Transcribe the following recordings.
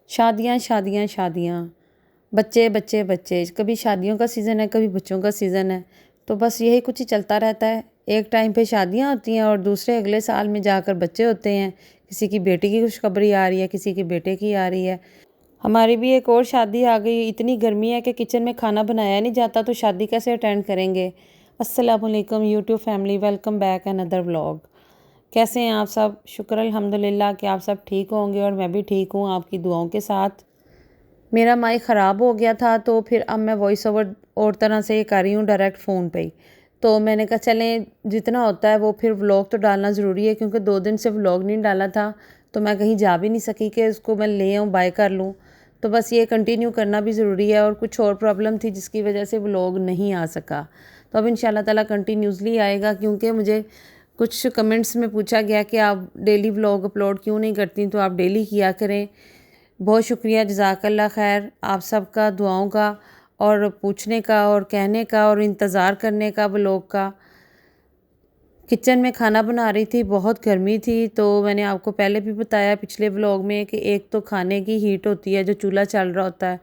शादियाँ शादियाँ शादियाँ, बच्चे बच्चे बच्चे, कभी शादियों का सीज़न है, कभी बच्चों का सीज़न है। तो बस यही कुछ ही चलता रहता है। एक टाइम पे शादियाँ होती हैं और दूसरे अगले साल में जाकर बच्चे होते हैं। किसी की बेटी की खुशखबरी आ रही है, किसी के बेटे की आ रही है। हमारी भी एक और शादी आ गई। इतनी गर्मी है कि किचन में खाना बनाया नहीं जाता, तो शादी कैसे अटेंड करेंगे। अस्सलाम वालेकुम YouTube family, welcome back another vlog. कैसे हैं आप सब? शुक्र अल्हम्दुलिल्लाह कि आप सब ठीक होंगे और मैं भी ठीक हूँ आपकी दुआओं के साथ। मेरा माइक ख़राब हो गया था, तो फिर अब मैं वॉइस ओवर और तरह से कर रही हूँ, डायरेक्ट फ़ोन पे ही। तो मैंने कहा चलें, जितना होता है वो फिर व्लॉग तो डालना ज़रूरी है, क्योंकि 2 दिन से व्लॉग नहीं डाला था। तो मैं कहीं जा भी नहीं सकी कि उसको मैं ले आऊँ, बाय कर लूँ। तो बस ये कंटिन्यू करना भी ज़रूरी है, और कुछ और प्रॉब्लम थी जिसकी वजह से व्लॉग नहीं आ सका। तो अब इंशाल्लाह ताला कंटिन्यूसली आएगा, क्योंकि मुझे कुछ कमेंट्स में पूछा गया कि आप डेली व्लॉग अपलोड क्यों नहीं करती, तो आप डेली किया करें। बहुत शुक्रिया, जज़ाकल्लाह खैर आप सबका, दुआओं का और पूछने का और कहने का और इंतज़ार करने का व्लॉग का। किचन में खाना बना रही थी, बहुत गर्मी थी। तो मैंने आपको पहले भी बताया पिछले व्लॉग में कि एक तो खाने की हीट होती है जो चूल्हा चल रहा होता है,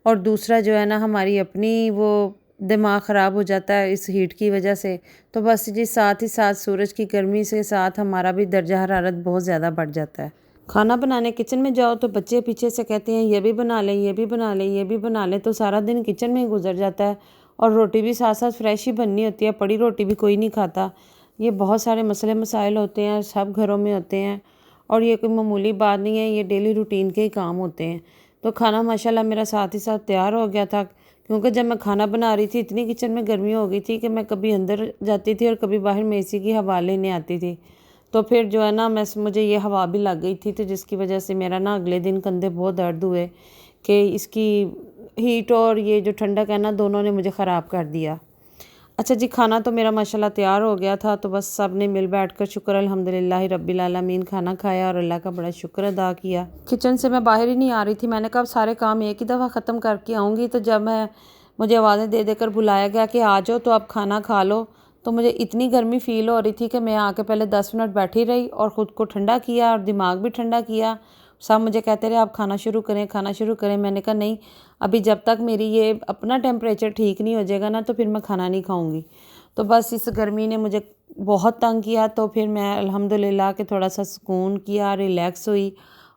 और दूसरा जो है ना, हमारी अपनी वो दिमाग ख़राब हो जाता है इस हीट की वजह से। तो बस जी, साथ ही साथ सूरज की गर्मी से साथ हमारा भी दर्जा हरारत बहुत ज़्यादा बढ़ जाता है। खाना बनाने किचन में जाओ तो बच्चे पीछे से कहते हैं ये भी बना लें, ये भी बना लें, ये भी बना लें। तो सारा दिन किचन में ही गुजर जाता है, और रोटी भी साथ साथ फ्रेश ही बननी होती है, पड़ी रोटी भी कोई नहीं खाता। ये बहुत सारे मसले मसाइल होते हैं, सब घरों में होते हैं, और ये कोई मामूली बात नहीं है, ये डेली रूटीन के ही काम होते हैं। तो खाना माशाल्लाह मेरा साथ ही साथ तैयार हो गया था, क्योंकि जब मैं खाना बना रही थी इतनी किचन में गर्मी हो गई थी कि मैं कभी अंदर जाती थी और कभी बाहर में एसी की हवा लेने आती थी। तो फिर जो है ना, मुझे ये हवा भी लग गई थी, तो जिसकी वजह से मेरा ना अगले दिन कंधे बहुत दर्द हुए कि इसकी हीट और ये जो ठंडक है ना, दोनों ने मुझे ख़राब कर दिया। अच्छा जी, खाना तो मेरा माशाल्लाह तैयार हो गया था। तो बस सब ने मिल बैठ कर शुक्र अल्हम्दुलिल्लाह रब्बिल आलमीन खाना खाया और अल्लाह का बड़ा शुक्र अदा किया। किचन से मैं बाहर ही नहीं आ रही थी। मैंने कहा अब सारे काम एक ही दफ़ा ख़त्म करके आऊँगी। तो जब मुझे आवाज़ें दे देकर बुलाया गया कि आ जाओ, तो अब खाना खा लो, तो मुझे इतनी गर्मी फ़ील हो रही थी कि मैं आके पहले 10 मिनट बैठी रही और ख़ुद को ठंडा किया और दिमाग भी ठंडा किया। सब मुझे कहते रहे आप खाना शुरू करें, खाना शुरू करें। मैंने कहा नहीं, अभी जब तक मेरी ये अपना टेम्परेचर ठीक नहीं हो जाएगा ना, तो फिर मैं खाना नहीं खाऊंगी। तो बस इस गर्मी ने मुझे बहुत तंग किया। तो फिर मैं अल्हम्दुलिल्लाह के थोड़ा सा सुकून किया, रिलैक्स हुई,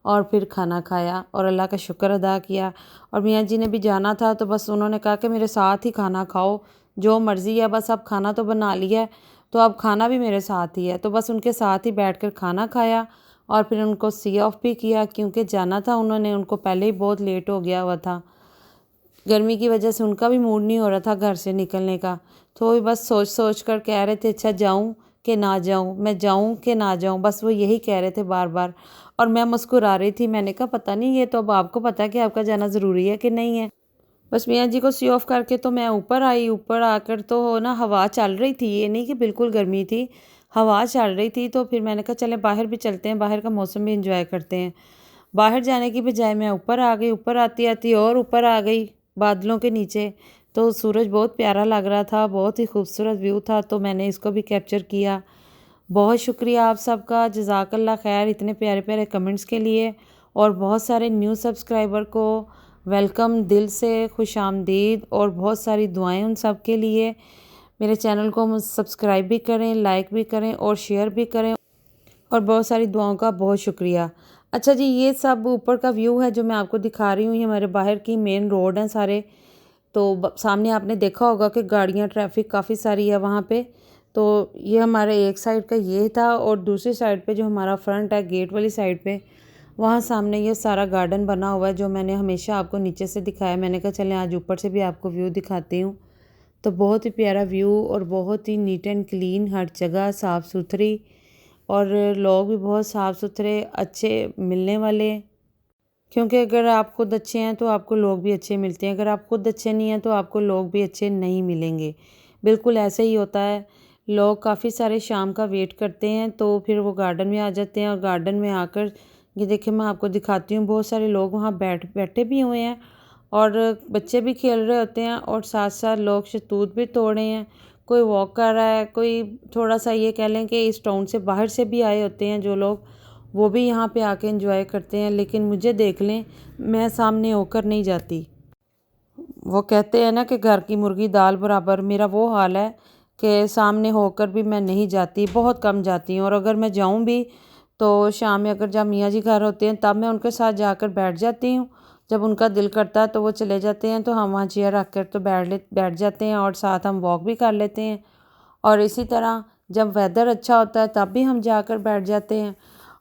और फिर खाना खाया और अल्लाह का शुक्र अदा किया। और मियाँ जी ने भी जाना था, तो बस उन्होंने कहा कि मेरे साथ ही खाना खाओ, जो मर्ज़ी है, बस अब खाना तो बना लिया है, तो अब खाना भी मेरे साथ ही है। तो बस उनके साथ ही बैठकर खाना खाया, और फिर उनको सी ऑफ भी किया, क्योंकि जाना था उन्होंने, उनको पहले ही बहुत लेट हो गया हुआ था। गर्मी की वजह से उनका भी मूड नहीं हो रहा था घर से निकलने का। तो वो बस सोच सोच कर कह रहे थे अच्छा जाऊं कि ना जाऊं, मैं जाऊं कि ना जाऊं, बस वो यही कह रहे थे बार बार। और मैं मुस्कुरा रही थी। मैंने कहा पता नहीं, ये तो अब आपको पता है कि आपका जाना ज़रूरी है कि नहीं है। बस मियाँ जी को सी ऑफ करके तो मैं ऊपर आई। ऊपर आकर तो ना हवा चल रही थी, ये नहीं कि बिल्कुल गर्मी थी, हवा चल रही थी। तो फिर मैंने कहा चले बाहर भी चलते हैं, बाहर का मौसम भी इंजॉय करते हैं। बाहर जाने की बजाय मैं ऊपर आ गई। ऊपर आती आती और ऊपर आ गई, बादलों के नीचे। तो सूरज बहुत प्यारा लग रहा था, बहुत ही खूबसूरत व्यू था, तो मैंने इसको भी कैप्चर किया। बहुत शुक्रिया आप सबका, जज़ाकल्लाह खैर इतने प्यारे प्यारे कमेंट्स के लिए। और बहुत सारे न्यू सब्सक्राइबर को वेलकम, दिल से खुश आमदीद, और बहुत सारी दुआएं उन सब के लिए। मेरे चैनल को सब्सक्राइब भी करें, लाइक भी करें और शेयर भी करें, और बहुत सारी दुआओं का बहुत शुक्रिया। अच्छा जी, ये सब ऊपर का व्यू है जो मैं आपको दिखा रही हूँ, ये हमारे बाहर की मेन रोड है सारे। तो सामने आपने देखा होगा कि गाड़ियाँ, ट्रैफिक काफ़ी सारी है वहाँ पे। तो ये हमारे एक साइड का ये था, और दूसरी साइड पे जो हमारा फ्रंट है, गेट वाली साइड पे, वहाँ सामने ये सारा गार्डन बना हुआ है, जो मैंने हमेशा आपको नीचे से दिखाया। मैंने कहा चलें आज ऊपर से भी आपको व्यू दिखाती हूँ। तो बहुत ही प्यारा व्यू, और बहुत ही नीट एंड क्लीन, हर जगह साफ़ सुथरी, और लोग भी बहुत साफ़ सुथरे अच्छे मिलने वाले। क्योंकि अगर आप खुद अच्छे हैं तो आपको लोग भी अच्छे मिलते हैं, अगर आप खुद अच्छे नहीं हैं तो आपको लोग भी अच्छे नहीं मिलेंगे। बिल्कुल ऐसे ही होता है। लोग काफ़ी सारे शाम का वेट करते हैं, तो फिर वो गार्डन में आ जाते हैं, और गार्डन में आकर ये देखिए मैं आपको दिखाती हूँ, बहुत सारे लोग वहाँ बैठे भी हुए हैं, और बच्चे भी खेल रहे होते हैं, और साथ साथ लोग शतूत भी तोड़ रहे हैं। कोई वॉक कर रहा है, कोई थोड़ा सा ये कह लें कि इस टाउन से बाहर से भी आए होते हैं जो लोग, वो भी यहाँ पे आके एंजॉय करते हैं, लेकिन मुझे देख लें, मैं सामने होकर नहीं जाती। वो कहते हैं ना कि घर की मुर्गी दाल बराबर, मेरा वो हाल है कि सामने होकर भी मैं नहीं जाती, बहुत कम जाती हूँ। और अगर मैं जाऊँ भी तो शाम में अगर जब मियाँ जी घर होते हैं तब मैं उनके साथ जाकर बैठ जाती हूँ। जब उनका दिल करता है तो वो चले जाते हैं, तो हम वहाँ चेयर रख कर तो बैठ जाते हैं और साथ हम वॉक भी कर लेते हैं। और इसी तरह जब वेदर अच्छा होता है तब भी हम जाकर बैठ जाते हैं।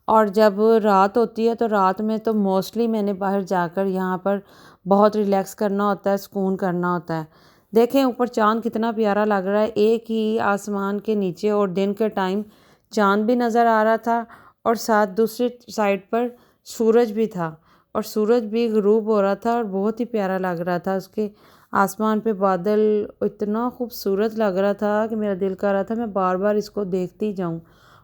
और जब रात होती है तो रात में तो मोस्टली मैंने बाहर जाकर यहाँ पर बहुत रिलैक्स करना होता है, सुकून करना होता है। देखें ऊपर चाँद कितना प्यारा लग रहा है, एक ही आसमान के नीचे, और दिन के टाइम चाँद भी नज़र आ रहा था और साथ दूसरी साइड पर सूरज भी था, और सूरज भी ग़ुरूब हो रहा था और बहुत ही प्यारा लग रहा था। उसके आसमान पे बादल इतना खूबसूरत लग रहा था कि मेरा दिल कर रहा था मैं बार बार इसको देखती जाऊं।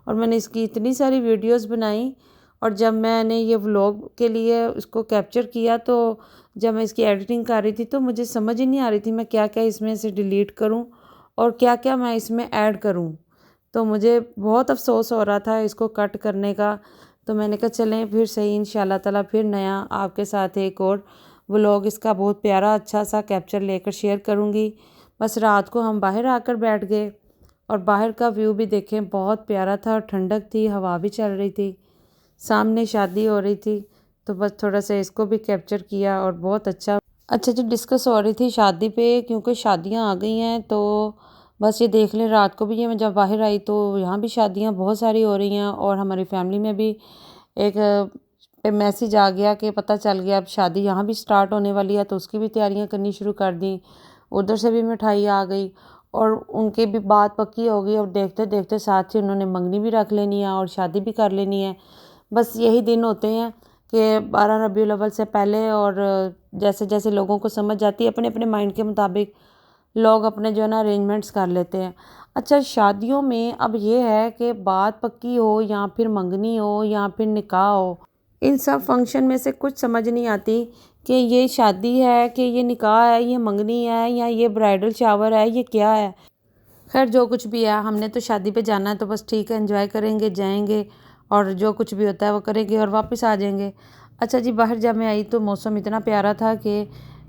और मैंने इसकी इतनी सारी वीडियोस बनाई, और जब मैंने ये व्लॉग के लिए इसको कैप्चर किया तो जब मैं इसकी एडिटिंग कर रही थी तो मुझे समझ ही नहीं आ रही थी मैं क्या क्या इसमें से डिलीट करूं और क्या क्या मैं इसमें ऐड करूं। तो मुझे बहुत अफसोस हो रहा था इसको कट करने का। तो मैंने कहा चलें फिर सही, इंशाल्लाह ताला फिर नया आपके साथ एक और व्लॉग इसका बहुत प्यारा अच्छा सा कैप्चर लेकर शेयर करूँगी। बस रात को हम बाहर आकर बैठ गए और बाहर का व्यू भी देखें, बहुत प्यारा था और ठंडक थी, हवा भी चल रही थी, सामने शादी हो रही थी। तो बस थोड़ा सा इसको भी कैप्चर किया और बहुत अच्छा जो डिस्कस हो रही थी शादी पे, क्योंकि शादियां आ गई हैं तो बस ये देख लें। रात को भी ये मैं जब बाहर आई तो यहाँ भी शादियां बहुत सारी हो रही हैं, और हमारी फैमिली में भी एक मैसेज आ गया कि पता चल गया अब शादी यहाँ भी स्टार्ट होने वाली है, तो उसकी भी तैयारियां करनी शुरू कर दी। उधर से भी मिठाई आ गई और उनकी भी बात पक्की हो गई, और देखते देखते साथ ही उन्होंने मंगनी भी रख लेनी है और शादी भी कर लेनी है। बस यही दिन होते हैं कि 12 रबीउल अव्वल से पहले, और जैसे जैसे लोगों को समझ जाती है अपने अपने माइंड के मुताबिक लोग अपने जो है ना अरेंजमेंट्स कर लेते हैं। अच्छा, शादियों में अब ये है कि बात पक्की हो या फिर मंगनी हो या फिर निकाह हो, इन सब फंक्शन में से कुछ समझ नहीं आती कि ये शादी है कि ये निकाह है, ये मंगनी है या ये ब्राइडल शावर है, ये क्या है। खैर जो कुछ भी है, हमने तो शादी पे जाना है तो बस ठीक है, एंजॉय करेंगे, जाएंगे और जो कुछ भी होता है वो करेंगे और वापस आ जाएंगे। अच्छा जी, बाहर जब मैं आई तो मौसम इतना प्यारा था कि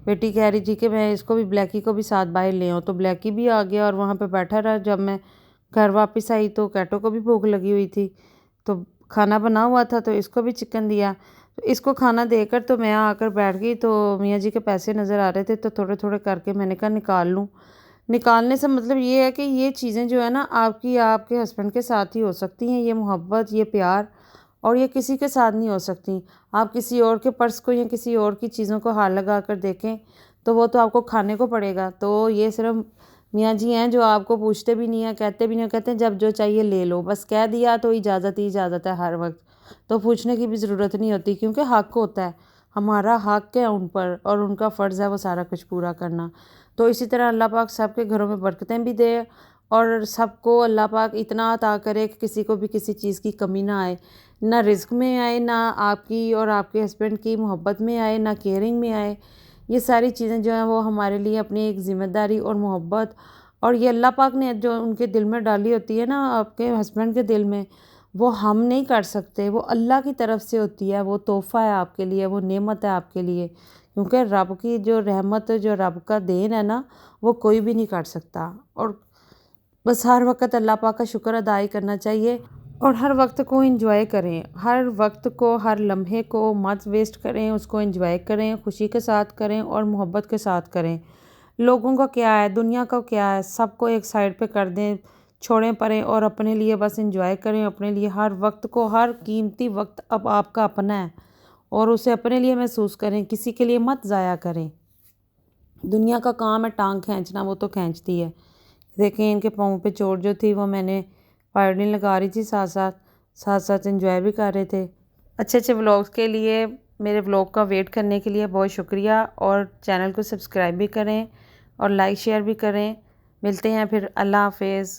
बेटी कह रही थी कि मैं इसको भी, ब्लैकी को भी साथ बाहर ले आऊँ, तो ब्लैकी भी आ गया और वहाँ पे बैठा रहा। जब मैं घर वापस आई तो कैटो को भी भूख लगी हुई थी, तो खाना बना हुआ था तो इसको भी चिकन दिया। तो इसको खाना देकर तो मैं आकर बैठ गई, तो मियाँ जी के पैसे नज़र आ रहे थे तो थोड़े थोड़े करके मैंने कहा निकाल लूँ। निकालने से मतलब ये है कि ये चीज़ें जो है ना आपकी आपके हस्बैंड के साथ ही हो सकती हैं, ये मोहब्बत, ये प्यार, और ये किसी के साथ नहीं हो सकती। आप किसी और के पर्स को या किसी और की चीज़ों को हाथ लगा कर देखें तो वो तो आपको खाने को पड़ेगा। तो ये सिर्फ मियाँ जी हैं जो आपको पूछते भी नहीं हैं, कहते भी नहीं हैं, कहते हैं जब जो चाहिए ले लो, बस कह दिया तो इजाज़त ही इजाज़त है हर वक्त। तो पूछने की भी ज़रूरत नहीं होती, क्योंकि हक़ होता है, हमारा हक़ है उन पर और उनका फ़र्ज़ है वो सारा कुछ पूरा करना। तो इसी तरह अल्लाह पाक सबके घरों में बरकतें भी दे और सबको अल्लाह पाक इतना अता करे कि किसी को भी किसी चीज़ की कमी ना आए, ना रिज़्क में आए, ना आपकी और आपके हस्बैंड की मोहब्बत में आए, ना केयरिंग में आए। ये सारी चीज़ें जो हैं वो हमारे लिए अपनी एक ज़िम्मेदारी और मोहब्बत, और ये अल्लाह पाक ने जो उनके दिल में डाली होती है ना, आपके हस्बैंड के दिल में, वो हम नहीं कर सकते, वो अल्लाह की तरफ से होती है। वो तोहफ़ा है आपके लिए, वो नेमत है आपके लिए, क्योंकि रब की जो रहमत, जो रब का देन है ना, वो कोई भी नहीं कर सकता। और बस हर वक्त अल्लाह पाक का शुक्र अदा ही करना चाहिए और हर वक्त को एंजॉय करें, हर वक्त को, हर लम्हे को मत वेस्ट करें, उसको एंजॉय करें, खुशी के साथ करें और मोहब्बत के साथ करें। लोगों का क्या है, दुनिया का क्या है, सबको एक साइड पे कर दें, छोड़ें परें और अपने लिए बस एंजॉय करें। अपने लिए हर वक्त को, हर कीमती वक्त अब आपका अपना है और उसे अपने लिए महसूस करें, किसी के लिए मत ज़ाया करें। दुनिया का काम है टांग खींचना, वो तो खींचती है। देखें इनके पाँव पे चोट जो थी वो मैंने वायोलिन लगा रही थी, साथ साथ एंजॉय भी कर रहे थे। अच्छे अच्छे व्लॉग्स के लिए, मेरे व्लॉग का वेट करने के लिए बहुत शुक्रिया, और चैनल को सब्सक्राइब भी करें और लाइक शेयर भी करें। मिलते हैं फिर, अल्लाह हाफिज़।